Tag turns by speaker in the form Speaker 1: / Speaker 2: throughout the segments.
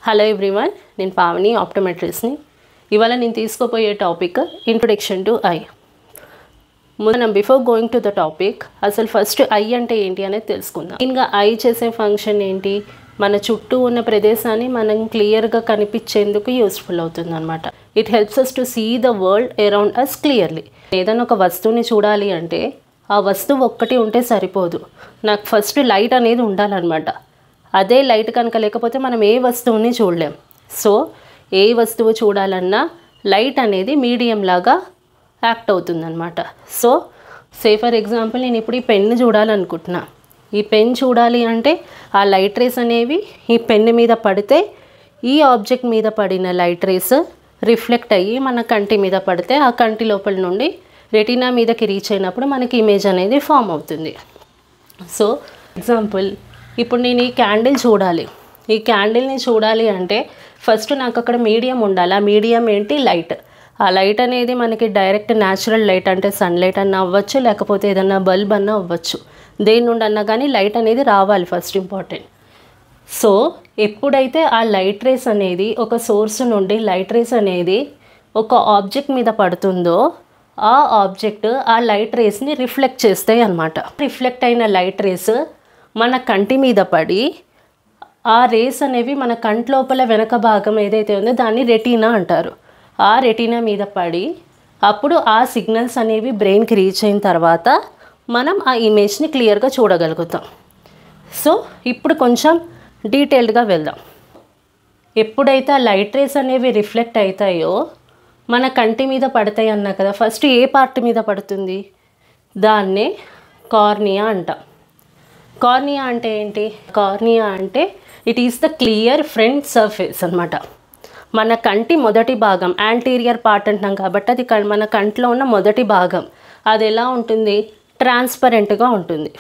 Speaker 1: Hello everyone, నేను పావని ఆప్టోమెట్రిస్ట్ని. ఇవాళ నేను తీసుకోపోయే టాపిక్ ఇంట్రొడక్షన్ టు ఐ. మనం before going to the topic అసలు ఫస్ట్ ఐ అంటే ఏంటి అనేది తెలుసుకుందాం. ఇంకా ఐ చేసే ఫంక్షన్ ఏంటి, మన చుట్టూ ఉన్న ప్రదేశాన్ని మనం క్లియర్గా కనిపించేందుకు యూస్ఫుల్ అవుతుంది అనమాట. It helps us to see the world around us clearly. ఏదైనా ఒక వస్తువుని చూడాలి అంటే ఆ వస్తువు ఒక్కటి ఉంటే సరిపోదు, నాకు ఫస్ట్ లైట్ అనేది ఉండాలన్నమాట. అదే లైట్ కనుక లేకపోతే మనం ఏ వస్తువుని చూడలేం. సో ఏ వస్తువు చూడాలన్నా లైట్ అనేది మీడియం లాగా యాక్ట్ అవుతుందన్నమాట. సో ఫర్ ఎగ్జాంపుల్ నేను ఇప్పుడు ఈ పెన్ను చూడాలనుకుంటున్నా. ఈ పెన్ చూడాలి అంటే ఆ లైట్ రేస్ అనేవి ఈ పెన్ను మీద పడితే ఈ ఆబ్జెక్ట్ మీద పడిన లైట్ రేస్ రిఫ్లెక్ట్ అయ్యి మన కంటి మీద పడితే ఆ కంటి లోపల నుండి రెటీనా మీదకి రీచ్ అయినప్పుడు మనకి ఇమేజ్ అనేది ఫామ్ అవుతుంది. సో ఎగ్జాంపుల్, ఇప్పుడు నేను ఈ క్యాండిల్ చూడాలి. ఈ క్యాండిల్ని చూడాలి అంటే ఫస్ట్ నాకు అక్కడ మీడియం ఉండాలి. ఆ మీడియం ఏంటి? లైట్. ఆ లైట్ అనేది మనకి డైరెక్ట్ న్యాచురల్ లైట్ అంటే సన్లైట్ అన్న అవ్వచ్చు, లేకపోతే ఏదన్నా బల్బ్ అన్న అవ్వచ్చు. దేని నుండి అన్నా కానీ లైట్ అనేది రావాలి, ఫస్ట్ ఇంపార్టెంట్. సో ఎప్పుడైతే ఆ లైట్ రేస్ అనేది ఒక సోర్స్ నుండి లైట్ రేస్ అనేది ఒక ఆబ్జెక్ట్ మీద పడుతుందో ఆ ఆబ్జెక్ట్ ఆ లైట్ రేస్ని రిఫ్లెక్ట్ చేస్తాయి అన్నమాట. రిఫ్లెక్ట్ అయిన లైట్ రేస్ మన కంటి మీద పడి ఆ రేస్ అనేవి మన కంటి లోపల వెనక భాగం ఏదైతే ఉందో దాన్ని రెటీనా అంటారు. ఆ రెటీనా మీద పడి అప్పుడు ఆ సిగ్నల్స్ అనేవి బ్రెయిన్కి రీచ్ అయిన తర్వాత మనం ఆ ఇమేజ్ని క్లియర్గా చూడగలుగుతాం. సో ఇప్పుడు కొంచెం డీటెయిల్డ్గా వెళ్దాం. ఎప్పుడైతే ఆ లైట్ రేస్ అనేవి రిఫ్లెక్ట్ అవుతాయో మన కంటి మీద పడతాయి అన్నా కదా, ఫస్ట్ ఏ పార్ట్ మీద పడుతుంది? దాన్నే కార్నియా అంటాం. కార్నియా అంటే ఏంటి? కార్నియా అంటే it is the clear front surface అనమాట. మన కంటి మొదటి భాగం, యాంటీరియర్ పార్ట్ అంటాం కాబట్టి అది మన కంటిలో ఉన్న మొదటి భాగం. అది ఎలా ఉంటుంది? ట్రాన్స్పరెంట్గా ఉంటుంది.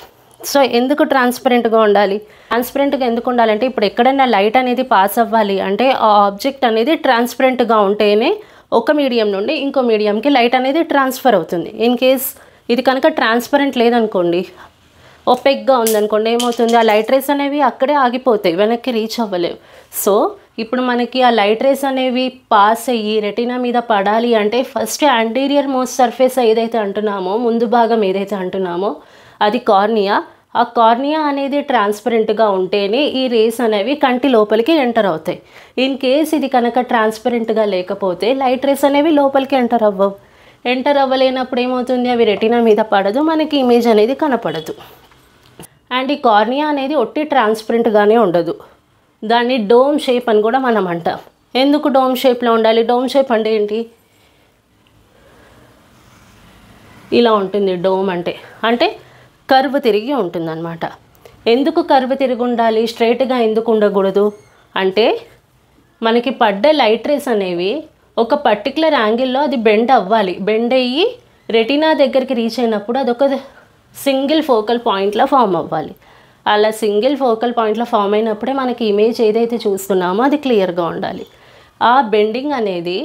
Speaker 1: సో ఎందుకు ట్రాన్స్పరెంట్గా ఉండాలి? ట్రాన్స్పరెంట్గా ఎందుకు ఉండాలంటే ఇప్పుడు ఎక్కడైనా లైట్ అనేది పాస్ అవ్వాలి అంటే ఆ ఆబ్జెక్ట్ అనేది ట్రాన్స్పరెంట్గా ఉంటేనే ఒక మీడియం నుండి ఇంకో మీడియంకి లైట్ అనేది ట్రాన్స్ఫర్ అవుతుంది. ఇన్ కేస్ ఇది కనుక ట్రాన్స్పరెంట్ లేదనుకోండి, ఒపెక్గా ఉందనుకోండి, ఏమవుతుంది? ఆ లైట్ రేస్ అనేవి అక్కడే ఆగిపోతాయి, వెనక్కి రీచ్ అవ్వలేవు. సో ఇప్పుడు మనకి ఆ లైట్ రేస్ అనేవి పాస్ అయ్యి రెటీనా మీద పడాలి అంటే ఫస్ట్ యాంటీరియర్ మోస్ట్ సర్ఫేస్ ఏదైతే అంటున్నామో, ముందు భాగం ఏదైతే అంటున్నామో అది కార్నియా. ఆ కార్నియా అనేది ట్రాన్స్పరెంట్గా ఉంటేనే ఈ రేస్ అనేవి కంటి లోపలికి ఎంటర్ అవుతాయి. ఇన్ కేస్ ఇది కనుక ట్రాన్స్పరెంట్గా లేకపోతే లైట్ రేస్ అనేవి లోపలికి ఎంటర్ అవ్వవు. ఎంటర్ అవ్వలేనప్పుడు ఏమవుతుంది? అవి రెటీనా మీద పడదు, మనకి ఇమేజ్ అనేది కనపడదు. అండ్ ఈ కార్నియా అనేది ఒట్టి ట్రాన్స్పరెంట్గానే ఉండదు, దాన్ని డోమ్ షేప్ అని కూడా మనం అంటాం. ఎందుకు డోమ్ షేప్లో ఉండాలి? డోమ్ షేప్ అంటే ఏంటి? ఇలా ఉంటుంది డోమ్ అంటే కర్వ్ తిరిగి ఉంటుందన్నమాట. ఎందుకు కర్వ్ తిరిగి ఉండాలి? స్ట్రైట్గా ఎందుకు ఉండకూడదు అంటే మనకి పడ్డ లైట్ రేస్ అనేవి ఒక పర్టికులర్ యాంగిల్లో అది బెండ్ అవ్వాలి. బెండ్ అయ్యి రెటీనా దగ్గరికి రీచ్ అయినప్పుడు అదొక సింగిల్ ఫోకల్ పాయింట్లో ఫామ్ అవ్వాలి. అలా సింగిల్ ఫోకల్ పాయింట్లో ఫామ్ అయినప్పుడే మనకి ఇమేజ్ ఏదైతే చూస్తున్నామో అది క్లియర్గా ఉండాలి. ఆ బెండింగ్ అనేది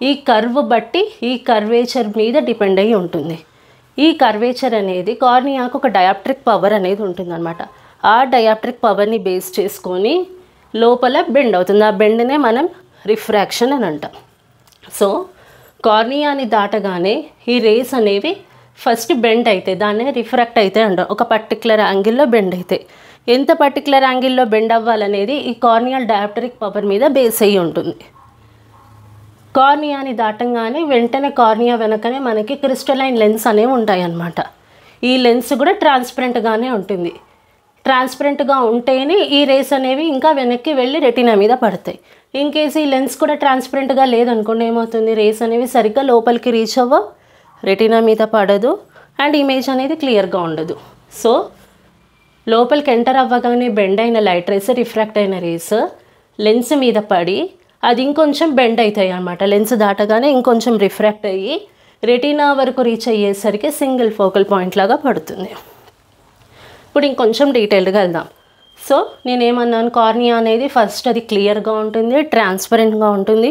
Speaker 1: ఈ కర్వ్ బట్టి ఈ కర్వేచర్ మీద డిపెండ్ అయ్యి ఉంటుంది. ఈ కర్వేచర్ అనేది కార్నియాకు ఒక డయాప్ట్రిక్ పవర్ అనేది ఉంటుందన్నమాట. ఆ డయాప్ట్రిక్ పవర్ని బేస్ చేసుకొని లోపల బెండ్ అవుతుంది. ఆ బెండ్నే మనం రిఫ్రాక్షన్ అని అంటాం. సో కార్నియాని దాటగానే ఈ రేస్ అనేవి ఫస్ట్ బెండ్ అయితే దాన్నే రిఫ్రాక్ట్ అయితే అంటాం. ఒక పర్టికులర్ యాంగిల్లో బెండ్ అయితే ఎంత పర్టికులర్ యాంగిల్లో బెండ్ అవ్వాలనేది ఈ కార్నియల్ డయాప్ట్రిక్ పవర్ మీద బేస్ అయ్యి ఉంటుంది. కార్నియాని దాటంగానే వెంటనే కార్నియా వెనకనే మనకి క్రిస్టలైన్ లెన్స్ అనేవి ఉంటాయి అన్నమాట. ఈ లెన్స్ కూడా ట్రాన్స్పరెంట్గానే ఉంటుంది. ట్రాన్స్పరెంట్గా ఉంటేనే ఈ రేస్ అనేవి ఇంకా వెనక్కి వెళ్ళి రెటీనా మీద పడతాయి. ఇన్ కేసు ఈ లెన్స్ కూడా ట్రాన్స్పరెంట్గా లేదనుకోండి, ఏమవుతుంది? రేస్ అనేవి సరిగ్గా లోపలికి రీచ్ అవ్వవు, రెటీనా మీద పడదు, అండ్ ఇమేజ్ అనేది క్లియర్గా ఉండదు. సో లోపలికి ఎంటర్ అవ్వగానే బెండ్ అయిన లైట్ రేస్, రిఫ్రాక్ట్ అయిన రేస్ లెన్స్ మీద పడి అది ఇంకొంచెం బెండ్ అవుతాయి అన్నమాట. లెన్స్ దాటగానే ఇంకొంచెం రిఫ్రాక్ట్ అయ్యి రెటీనా వరకు రీచ్ అయ్యేసరికి సింగిల్ ఫోకల్ పాయింట్ లాగా పడుతుంది. ఇప్పుడు ఇంకొంచెం డీటెయిల్డ్గా వెళ్దాం. సో నేనేమన్నాను? కార్నియా అనేది ఫస్ట్ అది క్లియర్గా ఉంటుంది, ట్రాన్స్పరెంట్గా ఉంటుంది,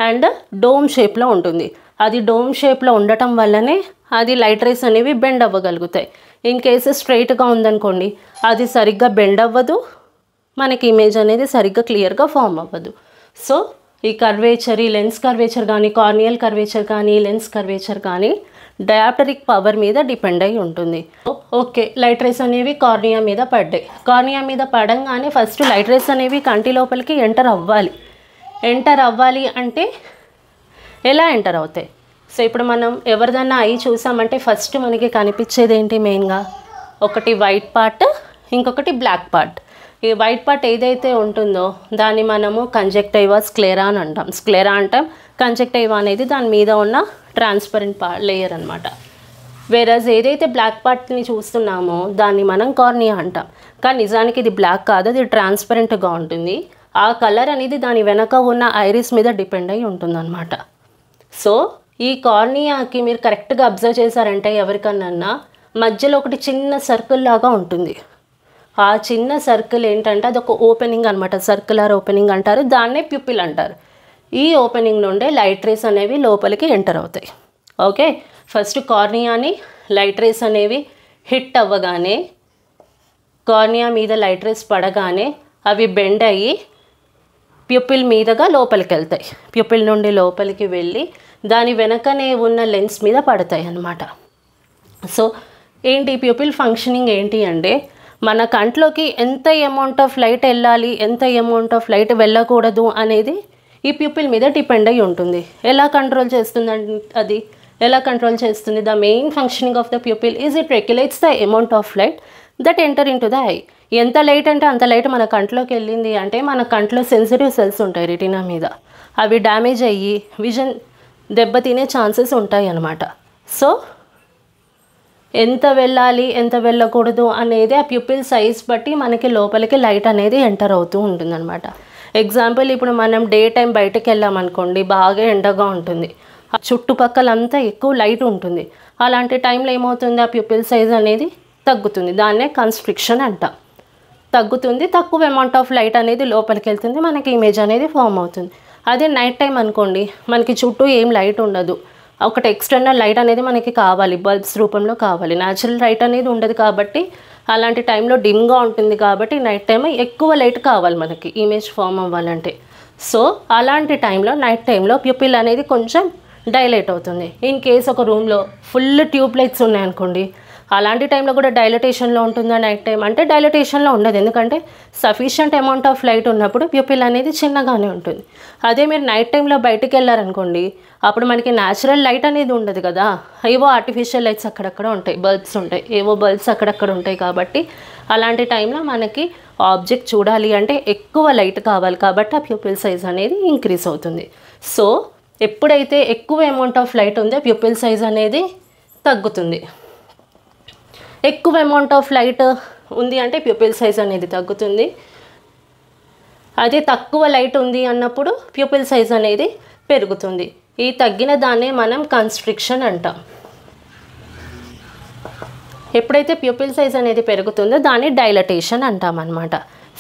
Speaker 1: అండ్ డోమ్ షేప్లో ఉంటుంది. అది డోమ్ షేప్లో ఉండటం వల్లనే అది లైట్ రేస్ అనేవి బెండ్ అవ్వగలుగుతాయి. ఇన్ కేసు స్ట్రైట్గా ఉందనుకోండి, అది సరిగ్గా బెండ్ అవ్వదు, మనకి ఇమేజ్ అనేది సరిగ్గా క్లియర్గా ఫామ్ అవ్వదు. సో ఈ కర్వేచర్, ఈ లెన్స్ కర్వేచర్ కానీ, కార్నియల్ కర్వేచర్ కానీ, లెన్స్ కర్వేచర్ కానీ డయాప్టరిక్ పవర్ మీద డిపెండ్ అయి ఉంటుంది. ఓకే, లైట్ రేస్ అనేవి కార్నియా మీద పడ్డాయి. కార్నియా మీద పడంగానే ఫస్ట్ లైట్ రేస్ అనేవి కంటి లోపలికి ఎంటర్ అవ్వాలి. ఎంటర్ అవ్వాలి అంటే ఎలా ఎంటర్ అవుతాయి? సో ఇప్పుడు మనం ఎవరిదన్నా ఐ చూసామంటే ఫస్ట్ మనకి కనిపించేది ఏంటి? మెయిన్గా ఒకటి వైట్ పార్ట్, ఇంకొకటి బ్లాక్ పార్ట్. ఈ వైట్ పార్ట్ ఏదైతే ఉంటుందో దాన్ని మనము కంజక్టివా స్క్లెరా అని అంటాం. స్క్లెరా అంటాం. కంజక్టివా అనేది దాని మీద ఉన్న ట్రాన్స్పరెంట్ లేయర్ అనమాట. వేరస్ ఏదైతే బ్లాక్ పార్ట్ని చూస్తున్నామో దాన్ని మనం కార్నియా అంటాం. కానీ నిజానికి ఇది బ్లాక్ కాదు, అది ట్రాన్స్పరెంట్గా ఉంటుంది. ఆ కలర్ అనేది దాని వెనక ఉన్న ఐరిస్ మీద డిపెండ్ అయి ఉంటుందన్నమాట. సో ఈ కార్నియాకి మీరు కరెక్ట్గా అబ్జర్వ్ చేశారంటే ఎవరికన్నా మధ్యలో ఒకటి చిన్న సర్కిల్ లాగా ఉంటుంది. ఆ చిన్న సర్కిల్ ఏంటంటే అది ఒక ఓపెనింగ్ అనమాట. సర్క్యులర్ ఓపెనింగ్ అంటారు, దాన్నే ప్యూపిల్ అంటారు. ఈ ఓపెనింగ్ నుండే లైట్ రేస్ అనేవి లోపలికి ఎంటర్ అవుతాయి. ఓకే, ఫస్ట్ కార్నియాని లైట్ రేస్ అనేవి హిట్ అవ్వగానే, కార్నియా మీద లైట్ రేస్ పడగానే అవి బెండ్ అయ్యి ప్యూపిల్ మీదగా లోపలికి వెళ్తాయి. ప్యూపిల్ నుండి లోపలికి వెళ్ళి దాని వెనకనే ఉన్న లెన్స్ మీద పడతాయి అన్నమాట. సో ఏంటి ప్యూపిల్ ఫంక్షనింగ్ ఏంటి అంటే మన కంట్లోకి ఎంత అమౌంట్ ఆఫ్ లైట్ వెళ్ళాలి, ఎంత అమౌంట్ ఆఫ్ లైట్ వెళ్ళకూడదు అనేది ఈ ప్యూపిల్ మీద డిపెండ్ అయి ఉంటుంది. ఎలా కంట్రోల్ చేస్తుందండి? అది ఎలా కంట్రోల్ చేస్తుంది? The main functioning of the pupil is it regulates the amount of light that enter in to the I. ఎంత లైట్ అంటే అంత లైట్ మన కంట్లోకి వెళ్ళింది అంటే మన కంట్లో సెన్సిటివ్ సెల్స్ ఉంటాయి రెటీనా మీద, అవి డ్యామేజ్ అయ్యి విజన్ దెబ్బతినే ఛాన్సెస్ ఉంటాయి అన్నమాట. సో ఎంత వెళ్ళాలి, ఎంత వెళ్ళకూడదు అనేది ఆ ప్యూపిల్ సైజ్ బట్టి మనకి లోపలికి లైట్ అనేది ఎంటర్ అవుతూ ఉంటుందన్నమాట. ఎగ్జాంపుల్, ఇప్పుడు మనం డే టైం బయటకు వెళ్ళామనుకోండి, బాగా ఎండగా ఉంటుంది, చుట్టుపక్కలంతా ఎక్కువ లైట్ ఉంటుంది. అలాంటి టైంలో ఏమవుతుంది? ఆ ప్యూపిల్ సైజ్ అనేది తగ్గుతుంది. దాన్నే కన్స్ట్రిక్షన్ అంటాం. తగ్గుతుంది, తక్కువ అమౌంట్ ఆఫ్ లైట్ అనేది లోపలికి వెళ్తుంది, మనకి ఇమేజ్ అనేది ఫామ్ అవుతుంది. అదే నైట్ టైం అనుకోండి, మనకి చుట్టూ ఏం లైట్ ఉండదు, ఒకటి ఎక్స్టర్నల్ లైట్ అనేది మనకి కావాలి, బల్బ్స్ రూపంలో కావాలి. న్యాచురల్ లైట్ అనేది ఉండదు కాబట్టి అలాంటి టైంలో డిమ్గా ఉంటుంది కాబట్టి నైట్ టైం ఎక్కువ లైట్ కావాలి మనకి ఇమేజ్ ఫామ్ అవ్వాలంటే. సో అలాంటి టైంలో నైట్ టైంలో ప్యూపిల్ అనేది కొంచెం డైలేట్ అవుతుంది. ఇన్ కేస్ ఒక రూమ్లో ఫుల్ ట్యూబ్ లైట్స్ ఉన్నాయనుకోండి, అలాంటి టైంలో కూడా డైలటేషన్లో ఉంటుందా నైట్ టైం అంటే? డైలటేషన్లో ఉండదు, ఎందుకంటే సఫిషియంట్ అమౌంట్ ఆఫ్ లైట్ ఉన్నప్పుడు ప్యూపిల్ అనేది చిన్నగానే ఉంటుంది. అదే మీరు నైట్ టైంలో బయటికి వెళ్ళారనుకోండి, అప్పుడు మనకి న్యాచురల్ లైట్ అనేది ఉండదు కదా, ఏవో ఆర్టిఫిషియల్ లైట్స్ అక్కడక్కడ ఉంటాయి, బల్బ్స్ ఉంటాయి, ఏవో బల్బ్స్ అక్కడక్కడ ఉంటాయి. కాబట్టి అలాంటి టైంలో మనకి ఆబ్జెక్ట్ చూడాలి అంటే ఎక్కువ లైట్ కావాలి, కాబట్టి ఆ ప్యూపిల్ సైజ్ అనేది ఇంక్రీజ్ అవుతుంది. సో ఎప్పుడైతే ఎక్కువ అమౌంట్ ఆఫ్ లైట్ ఉందో ప్యూపిల్ సైజ్ అనేది తగ్గుతుంది. ఎక్కువ అమౌంట్ ఆఫ్ లైట్ ఉంది అంటే ప్యూపిల్ సైజ్ అనేది తగ్గుతుంది. అదే తక్కువ లైట్ ఉంది అన్నప్పుడు ప్యూపిల్ సైజ్ అనేది పెరుగుతుంది. ఈ తగ్గిన దాన్నే మనం కన్స్ట్రిక్షన్ అంటాం. ఎప్పుడైతే ప్యూపిల్ సైజ్ అనేది పెరుగుతుందో దాన్ని డైలటేషన్ అంటాం అన్నమాట.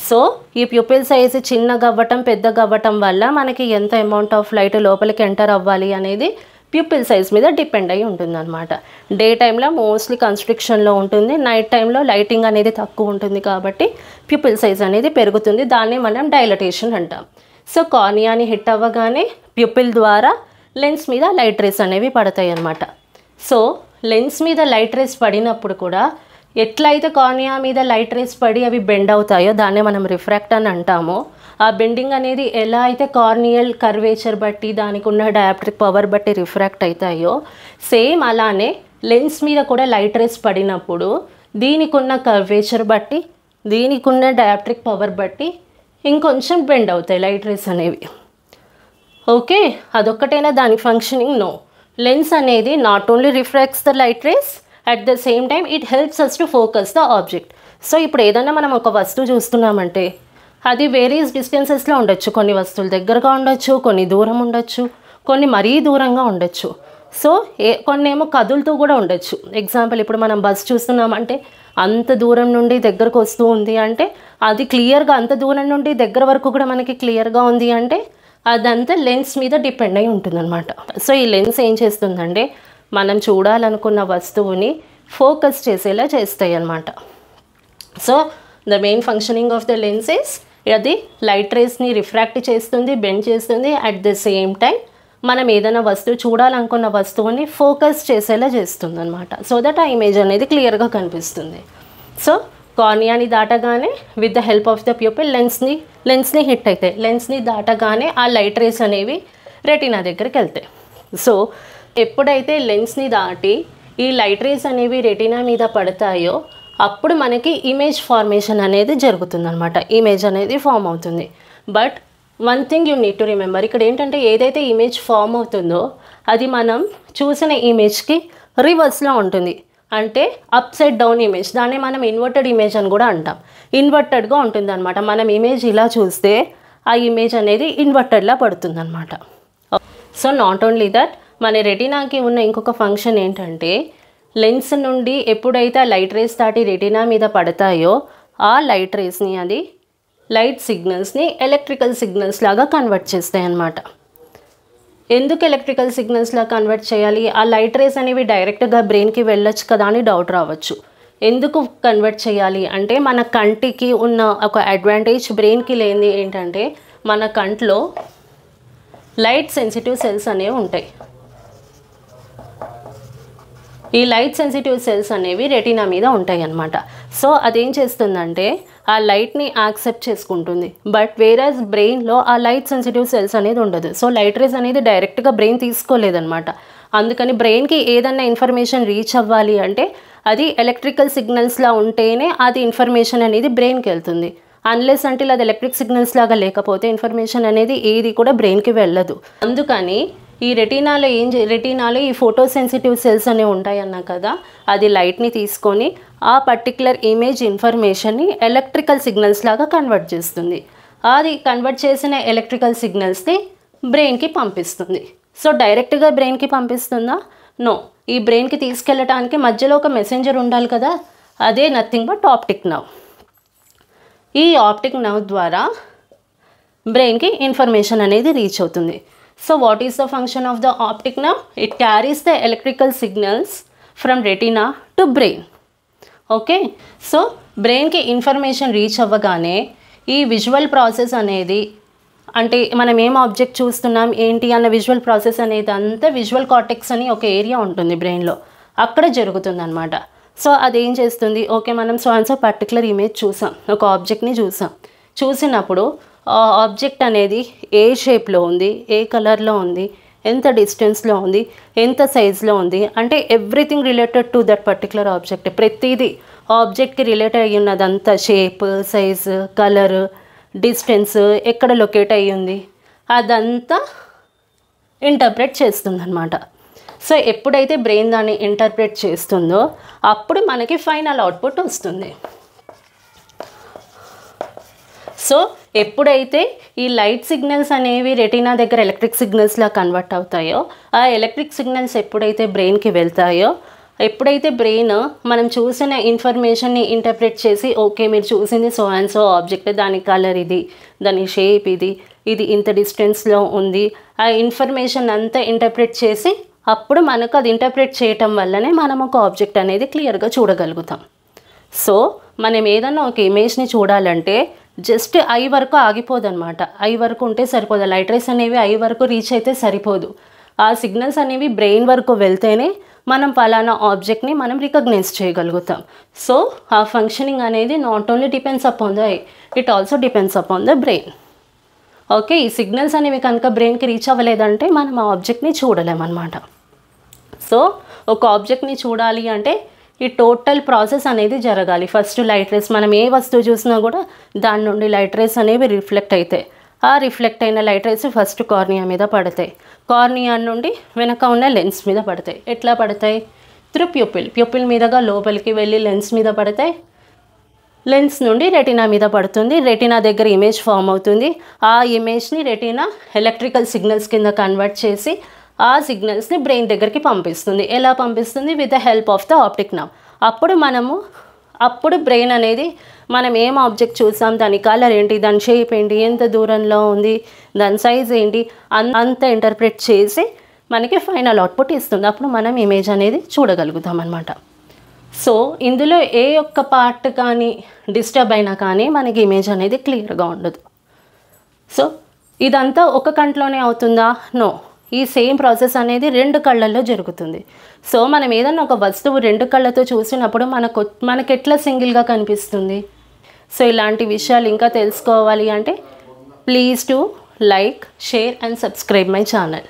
Speaker 1: సో ఈ ప్యూపిల్ సైజ్ చిన్నగా అవ్వటం, పెద్దగా అవ్వటం వల్ల మనకి ఎంత అమౌంట్ ఆఫ్ లైట్ లోపలికి ఎంటర్ అవ్వాలి అనేది ప్యూపిల్ సైజ్ మీద డిపెండ్ అయి ఉంటుందన్నమాట. డే టైంలో మోస్ట్లీ కన్స్ట్రిక్షన్లో ఉంటుంది, నైట్ టైంలో లైటింగ్ అనేది తక్కువ ఉంటుంది కాబట్టి ప్యూపిల్ సైజ్ అనేది పెరుగుతుంది. దాన్ని మనం డైలటేషన్ అంటాం. సో కార్నియాని హిట్ అవ్వగానే ప్యూపిల్ ద్వారా లెన్స్ మీద లైట్ రేస్ అనేవి పడతాయి అన్నమాట. సో లెన్స్ మీద లైట్ రేస్ పడినప్పుడు కూడా ఎట్లయితే కార్నియా మీద లైట్ రేస్ పడి అవి బెండ్ అవుతాయో దాన్నే మనం రిఫ్రాక్ట్ అని అంటామో, ఆ బెండింగ్ అనేది ఎలా అయితే కార్నియల్ కర్వేచర్ బట్టి దానికి ఉన్న డయాప్ట్రిక్ పవర్ బట్టి రిఫ్రాక్ట్ అవుతాయో, సేమ్ అలానే లెన్స్ మీద కూడా లైట్ రేస్ పడినప్పుడు దీనికి ఉన్న కర్వేచర్ బట్టి, దీనికి ఉన్న డయాప్ట్రిక్ పవర్ బట్టి ఇంకొంచెం బెండ్ అవుతాయి లైట్ రేస్ అనేవి. ఓకే, అదొక్కటైనా దాని ఫంక్షనింగ్? నో. లెన్స్ అనేది not only refracts the light rays, at the same time it helps us to focus the object. So ఇప్పుడు ఏదైనా మనం ఒక వస్తువు చూస్తున్నామంటే అది వేరియస్ డిస్టెన్సెస్లో ఉండొచ్చు. కొన్ని వస్తువులు దగ్గరగా ఉండొచ్చు, కొన్ని దూరం ఉండొచ్చు, కొన్ని మరీ దూరంగా ఉండొచ్చు. సో కొన్ని ఏమో కదులుతూ కూడా ఉండొచ్చు. ఎగ్జాంపుల్, ఇప్పుడు మనం బస్ చూస్తున్నామంటే అంత దూరం నుండి దగ్గరకు వస్తూ ఉంది అంటే అది క్లియర్గా అంత దూరం నుండి దగ్గర వరకు కూడా మనకి క్లియర్గా ఉంది అంటే అదంతా లెన్స్ మీద డిపెండ్ అయి ఉంటుందన్నమాట. సో ఈ లెన్స్ ఏం చేస్తుందంటే మనం చూడాలనుకున్న వస్తువుని ఫోకస్ చేసేలా చేస్తాయి అన్నమాట. So the main functioning of the lens is అది లైట్ రేస్ని రిఫ్రాక్ట్ చేస్తుంది, బెండ్ చేస్తుంది. అట్ ద సేమ్ టైం మనం ఏదైనా వస్తువు చూడాలనుకున్న వస్తువుని ఫోకస్ చేసేలా చేస్తుంది అనమాట. సో దట్ ఆ ఇమేజ్ అనేది క్లియర్గా కనిపిస్తుంది. సో కార్నియాని దాటగానే with the help of the pupil లెన్స్ని హిట్ అవుతాయి. లెన్స్ని దాటగానే ఆ లైట్ రేస్ అనేవి రెటీనా దగ్గరికి వెళ్తాయి. సో ఎప్పుడైతే లెన్స్ని దాటి ఈ లైట్ రేస్ అనేవి రెటీనా మీద పడతాయో అప్పుడు మనకి ఇమేజ్ ఫార్మేషన్ అనేది జరుగుతుందన్నమాట. ఇమేజ్ అనేది ఫామ్ అవుతుంది. But one thing you need to remember, ఇక్కడ ఏంటంటే ఏదైతే ఇమేజ్ ఫామ్ అవుతుందో అది మనం చూసిన ఇమేజ్కి రివర్స్లో ఉంటుంది. అంటే అప్ సైడ్ డౌన్ ఇమేజ్, దాన్ని మనం ఇన్వర్టెడ్ ఇమేజ్ అని కూడా అంటాం. ఇన్వర్టెడ్గా ఉంటుంది అనమాట. మనం ఇమేజ్ ఇలా చూస్తే ఆ ఇమేజ్ అనేది ఇన్వర్టెడ్లా పడుతుంది అనమాట. సో నాట్ ఓన్లీ దట్, మన రెటీనాకి ఉన్న ఇంకొక ఫంక్షన్ ఏంటంటే లెన్స్ నుండి ఎప్పుడైతే ఆ లైట్ రేస్ దాటి రెటీనా మీద పడతాయో ఆ లైట్ రేస్ని అది లైట్ సిగ్నల్స్ని ఎలక్ట్రికల్ సిగ్నల్స్ లాగా కన్వర్ట్ చేస్తాయి అన్నమాట. ఎందుకు ఎలక్ట్రికల్ సిగ్నల్స్లా కన్వర్ట్ చేయాలి? ఆ లైట్ రేస్ అనేవి డైరెక్ట్గా బ్రెయిన్కి వెళ్ళొచ్చు కదా అని డౌట్ రావచ్చు. ఎందుకు కన్వర్ట్ చేయాలి అంటే మన కంటికి ఉన్న ఒక అడ్వాంటేజ్ బ్రెయిన్కి లేనిది ఏంటంటే మన కంట్లో లైట్ సెన్సిటివ్ సెల్స్ అనేవి ఉంటాయి. ఈ లైట్ సెన్సిటివ్ సెల్స్ అనేవి రెటీనా మీద ఉంటాయి అన్నమాట. సో అదేం చేస్తుందంటే ఆ లైట్ని యాక్సెప్ట్ చేసుకుంటుంది. బట్ వేరాజ్ బ్రెయిన్లో ఆ లైట్ సెన్సిటివ్ సెల్స్ అనేది ఉండదు. సో లైట్ రేస్ అనేది డైరెక్ట్గా బ్రెయిన్ తీసుకోలేదన్నమాట. అందుకని బ్రెయిన్కి ఏదన్నా ఇన్ఫర్మేషన్ రీచ్ అవ్వాలి అంటే అది ఎలక్ట్రికల్ సిగ్నల్స్లా ఉంటేనే అది ఇన్ఫర్మేషన్ అనేది బ్రెయిన్కి వెళ్తుంది. అన్లెస్ అంటే అది ఎలక్ట్రిక్ సిగ్నల్స్ లాగా లేకపోతే ఇన్ఫర్మేషన్ అనేది ఏది కూడా బ్రెయిన్కి వెళ్ళదు. అందుకని ఈ రెటీనాలో ఈ ఫోటో సెన్సిటివ్ సెల్స్ అనేవి ఉంటాయి అన్నా కదా, అది లైట్ని తీసుకొని ఆ పర్టికులర్ ఇమేజ్ ఇన్ఫర్మేషన్ని ఎలక్ట్రికల్ సిగ్నల్స్ లాగా కన్వర్ట్ చేస్తుంది. అది కన్వర్ట్ చేసిన ఎలక్ట్రికల్ సిగ్నల్స్ని బ్రెయిన్కి పంపిస్తుంది. సో డైరెక్ట్గా బ్రెయిన్కి పంపిస్తుందా? నో. ఈ బ్రెయిన్కి తీసుకెళ్ళటానికి మధ్యలో ఒక మెసెంజర్ ఉండాలి కదా, అదే నథింగ్ బట్ ఆప్టిక్ నర్వ్. ఈ ఆప్టిక్ నర్వ్ ద్వారా బ్రెయిన్కి ఇన్ఫర్మేషన్ అనేది రీచ్ అవుతుంది. So what is the function of the optic nerve? It carries the electrical signals from retina to brain. Okay, so brain ki information reach అవ్వగానే ఈ visual process అనేది అంటే మనం ఏం ఆబ్జెక్ట్ చూస్తున్నాం ఏంటి అన్న విజువల్ ప్రాసెస్ అనేది అంతా విజువల్ కార్టెక్స్ అని ఒక ఏరియా ఉంటుంది బ్రెయిన్లో, అక్కడ జరుగుతుంది అనమాట. సో అదేం చేస్తుంది, ఓకే మనం సో పర్టికులర్ ఇమేజ్ చూసాం, ఒక ఆబ్జెక్ట్ని చూసినప్పుడు ఆ ఆబ్జెక్ట్ అనేది ఏ షేప్లో ఉంది, ఏ కలర్లో ఉంది, ఎంత డిస్టెన్స్లో ఉంది, ఎంత సైజ్లో ఉంది, అంటే everything related to that particular object. ప్రతిదీ ఆబ్జెక్ట్కి రిలేట్ అయ్యి ఉన్నదంతా షేప్, సైజ్, కలర్, డిస్టెన్స్, ఎక్కడ లొకేట్ అయ్యి ఉంది, అదంతా ఇంటర్ప్రెట్ చేస్తుందన్నమాట. సో ఎప్పుడైతే బ్రెయిన్ దాన్ని ఇంటర్ప్రెట్ చేస్తుందో అప్పుడు మనకి ఫైనల్ అవుట్పుట్ వస్తుంది. సో ఎప్పుడైతే ఈ లైట్ సిగ్నల్స్ అనేవి రెటీనా దగ్గర ఎలక్ట్రిక్ సిగ్నల్స్లా కన్వర్ట్ అవుతాయో ఆ ఎలక్ట్రిక్ సిగ్నల్స్ ఎప్పుడైతే బ్రెయిన్కి వెళ్తాయో ఎప్పుడైతే బ్రెయిన్ మనం చూసిన ఇన్ఫర్మేషన్ని ఇంటర్ప్రెట్ చేసి ఓకే మీరు చూసింది సో అండ్ సో ఆబ్జెక్ట్, దాని కలర్ ఇది, దాని షేప్ ఇది, ఇది ఇంత డిస్టెన్స్లో ఉంది, ఆ ఇన్ఫర్మేషన్ అంతా ఇంటర్ప్రెట్ చేసి అప్పుడు మనకు అది ఇంటర్ప్రెట్ చేయటం వల్లనే మనం ఒక ఆబ్జెక్ట్ అనేది క్లియర్గా చూడగలుగుతాం. సో మనం ఏదన్నా ఒక ఇమేజ్ని చూడాలంటే జస్ట్ ఐ వరకు ఆగిపోదన్నమాట. ఐ వరకు ఉంటే సరిపోదు, లైట్ రేస్ అనేవి ఐ వరకు రీచ్ అయితే సరిపోదు. ఆ సిగ్నల్స్ అనేవి బ్రెయిన్ వరకు వెళ్తేనే మనం పలానా ఆబ్జెక్ట్ని మనం రికగ్నైజ్ చేయగలుగుతాం. సో ఆ ఫంక్షనింగ్ అనేది not only depends upon the I, it also depends upon the brain. Okay, ఈ సిగ్నల్స్ అనేవి కనుక బ్రెయిన్కి రీచ్ అవ్వలేదంటే మనం ఆ ఆబ్జెక్ట్ని చూడలేమన్నమాట. సో ఒక ఆబ్జెక్ట్ని చూడాలి అంటే ఈ టోటల్ ప్రాసెస్ అనేది జరగాలి. ఫస్ట్ లైట్ రేస్, మనం ఏ వస్తువు చూసినా కూడా దాని నుండి లైట్ రేస్ అనేవి రిఫ్లెక్ట్ అవుతాయి. ఆ రిఫ్లెక్ట్ అయిన లైట్ రేస్ ఫస్ట్ కార్నియా మీద పడతాయి, కార్నియా నుండి వెనక ఉన్న లెన్స్ మీద పడతాయి. ఎట్లా పడతాయి? త్రూ ప్యూపిల్ మీదగా లోపలికి వెళ్ళి లెన్స్ మీద పడతాయి, లెన్స్ నుండి రెటీనా మీద పడుతుంది, రెటీనా దగ్గర ఇమేజ్ ఫామ్ అవుతుంది. ఆ ఇమేజ్ని రెటీనా ఎలక్ట్రికల్ సిగ్నల్స్ కింద కన్వర్ట్ చేసి ఆ సిగ్నల్స్ని బ్రెయిన్ దగ్గరికి పంపిస్తుంది. ఎలా పంపిస్తుంది? With the help of the optic nerve. అప్పుడు బ్రెయిన్ అనేది మనం ఏం ఆబ్జెక్ట్ చూసాం, దాని కలర్ ఏంటి, దాని షేప్ ఏంటి, ఎంత దూరంలో ఉంది, దాని సైజ్ ఏంటి, అంత ఇంటర్ప్రెట్ చేసి మనకి ఫైనల్ అవుట్పుట్ ఇస్తుంది. అప్పుడు మనం ఇమేజ్ అనేది చూడగలుగుతాం అన్నమాట. సో ఇందులో ఏ ఒక్క పార్ట్ కానీ డిస్టర్బ్ అయినా కానీ మనకి ఇమేజ్ అనేది క్లియర్గా ఉండదు. సో ఇదంతా ఒక కంట్లోనే అవుతుందా? నో. ఈ సేమ్ ప్రాసెస్ అనేది 2 కళ్ళల్లో జరుగుతుంది. సో మనం ఏదన్నా ఒక వస్తువు 2 కళ్ళతో చూసినప్పుడు మనకెట్లా సింగిల్గా కనిపిస్తుంది? సో ఇలాంటి విషయాలు ఇంకా తెలుసుకోవాలి అంటే please to like, share and subscribe my channel.